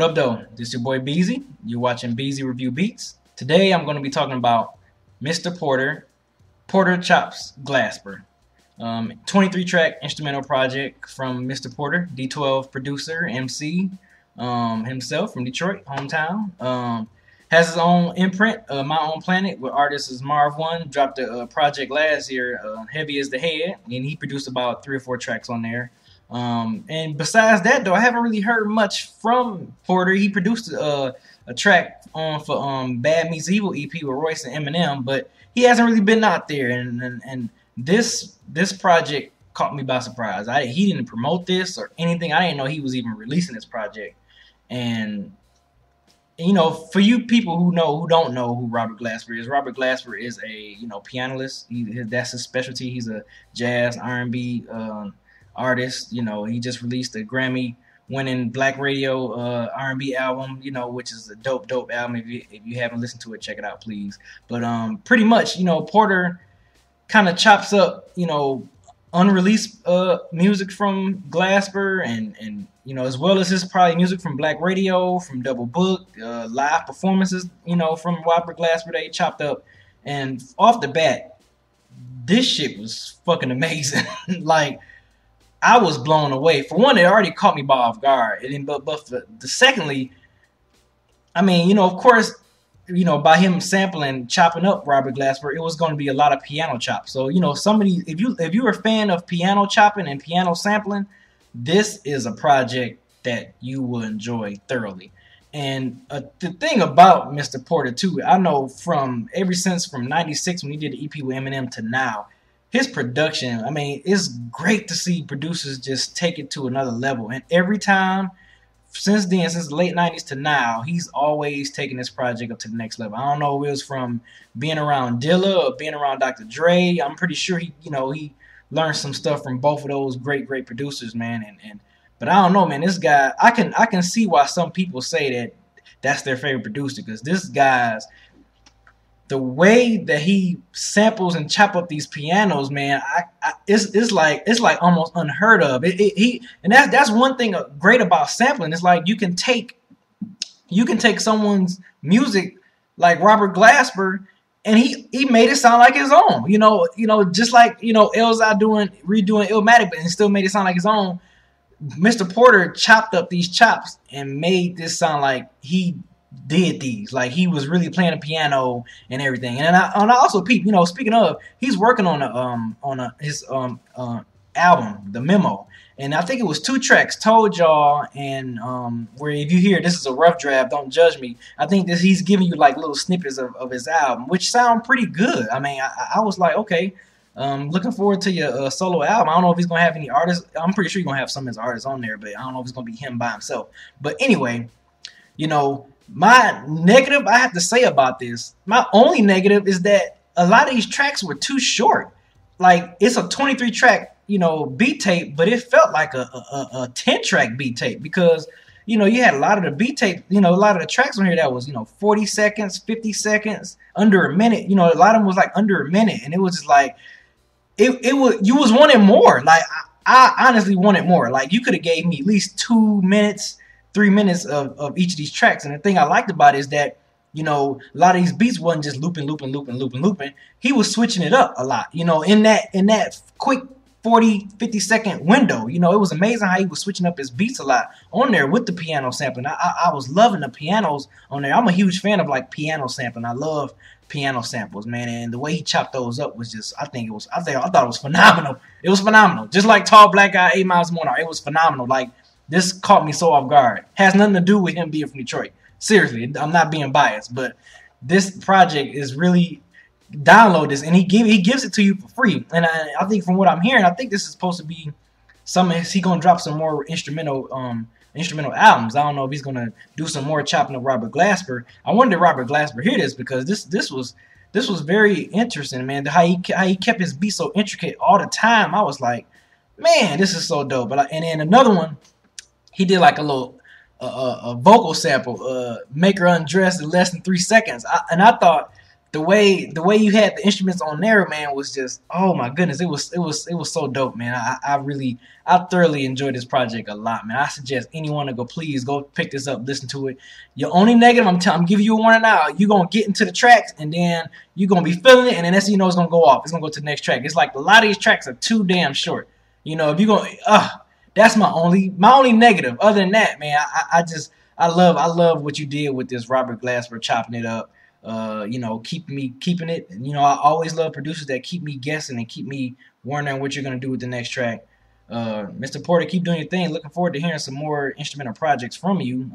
What up, though? This is your boy Beezy. You're watching Beezy Review Beats. Today, I'm going to be talking about Mr. Porter, Porter Chops Glasper. 23-track instrumental project from Mr. Porter, D12 producer, MC, himself from Detroit, hometown. Has his own imprint, My Own Planet, with artists Marv One. Dropped a project last year, Heavy as the Head, and he produced about 3 or 4 tracks on there. And besides that, though, I haven't really heard much from Porter. He produced a track for Bad Meets Evil EP with Royce and Eminem, but he hasn't really been out there. And this project caught me by surprise. He didn't promote this or anything. I didn't know he was even releasing this project. And you know, for you people who don't know who Robert Glasper is a pianist. That's his specialty. He's a jazz R&B artist. You know, he just released a Grammy-winning Black Radio R&B album. You know, which is a dope album. If you haven't listened to it, check it out, please. But pretty much, Porter kind of chops up, unreleased music from Glasper and as well as his probably music from Black Radio, from Double Book, live performances, from Robert Glasper that he chopped up. And off the bat, this shit was fucking amazing. Like, I was blown away. For one, it already caught me by off guard. But secondly, I mean, of course, by him sampling, chopping up Robert Glasper, it was going to be a lot of piano chops. So, somebody, if you're a fan of piano chopping and piano sampling, this is a project that you will enjoy thoroughly. And the thing about Mr. Porter, too, I know ever since from 96 when he did the EP with Eminem to now, his production, I mean, it's great to see producers just take it to another level. And every time since then, since the late 90s to now, he's always taking this project up to the next level. I don't know if it was from being around Dilla or being around Dr. Dre. I'm pretty sure he learned some stuff from both of those great producers, man. But I don't know, man. This guy, I can see why some people say that's their favorite producer, because this guy's, the way that he samples and chop up these pianos, man, it's like almost unheard of. And that's one thing great about sampling. It's like you can take someone's music like Robert Glasper, and he made it sound like his own. Just like Elzai redoing Illmatic, but still made it sound like his own. Mr. Porter chopped up these chops and made this sound like he did these, like he was really playing the piano and everything. And I also peep, speaking of, he's working on his album, The Memo, and I think it was 2 tracks, Told Y'all, and where if you hear this is a rough draft, don't judge me. I think that he's giving you like little snippets of his album, which sound pretty good. I mean, I was like, okay, looking forward to your solo album. I don't know if he's gonna have any artists. I'm pretty sure he's gonna have some of his artists on there, but I don't know if it's gonna be him by himself. But anyway, my negative I have to say about this, my only negative is that a lot of these tracks were too short. Like, it's a 23-track, beat tape, but it felt like a 10-track beat tape, because, you had a lot of the beat tape, a lot of the tracks on here that was, 40 seconds, 50 seconds, under a minute. A lot of them was like under a minute, and it was just like, you was wanting more. Like, I honestly wanted more. Like, you could have gave me at least 2 minutes, 3 minutes of each of these tracks. And the thing I liked about it is that, a lot of these beats wasn't just looping. He was switching it up a lot, in that quick 40, 50 second window. It was amazing how he was switching up his beats a lot on there with the piano sampling. I was loving the pianos on there. I'm a huge fan of like piano sampling. I love piano samples, man. And the way he chopped those up was just, I thought it was phenomenal. It was phenomenal. Just like Tall Black Guy, 8 Miles More. It was phenomenal. Like, this caught me so off guard. Has nothing to do with him being from Detroit. Seriously, I'm not being biased, but this project is really, download this, and he gives it to you for free. And I think from what I'm hearing, I think this is supposed to be he gonna drop some more instrumental albums. I don't know if he's gonna do some more chopping of Robert Glasper. I wonder if Robert Glasper hear this, because this was very interesting, man. How he kept his beat so intricate all the time. I was like, man, this is so dope. And then another one, he did like a little a vocal sample, make her undress in less than 3 seconds. I thought the way you had the instruments on there, man, was just, oh my goodness, it was so dope, man. I thoroughly enjoyed this project a lot, man. I suggest anyone to please go pick this up, listen to it. Your only negative, I'm giving you a warning now. You're gonna get into the tracks and then you're gonna be feeling it, and then next thing you know, it's gonna go off. It's gonna go to the next track. It's like a lot of these tracks are too damn short. You know, if you're gonna, that's my only negative. Other than that, man, I love what you did with this Robert Glasper chopping it up. Keeping it. You know, I always love producers that keep me guessing and keep me wondering what you're gonna do with the next track. Mr. Porter, keep doing your thing. Looking forward to hearing some more instrumental projects from you.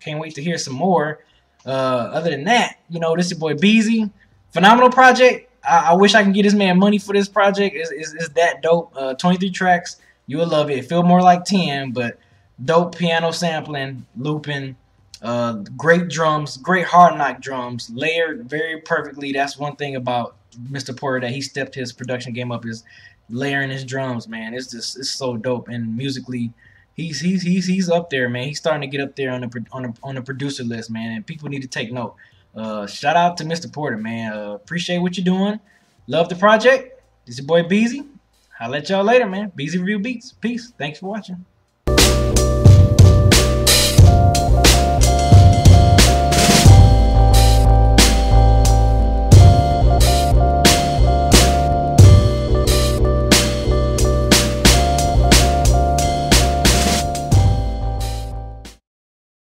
Can't wait to hear some more. Other than that, this is your boy Beezy. Phenomenal project. I wish I can get this man money for this project. It's that dope. 23 tracks. You will love it. It feel more like 10, but dope piano sampling, looping. Great drums, great hard knock drums, layered very perfectly. That's one thing about Mr. Porter, that he stepped his production game up, is layering his drums, man. It's so dope, and musically, he's up there, man. He's starting to get up there on the producer list, man. And people need to take note. Shout out to Mr. Porter, man. Appreciate what you're doing. Love the project. This is your boy Beezy. I'll let y'all later, man. Beezy Review Beats. Peace. Thanks for watching.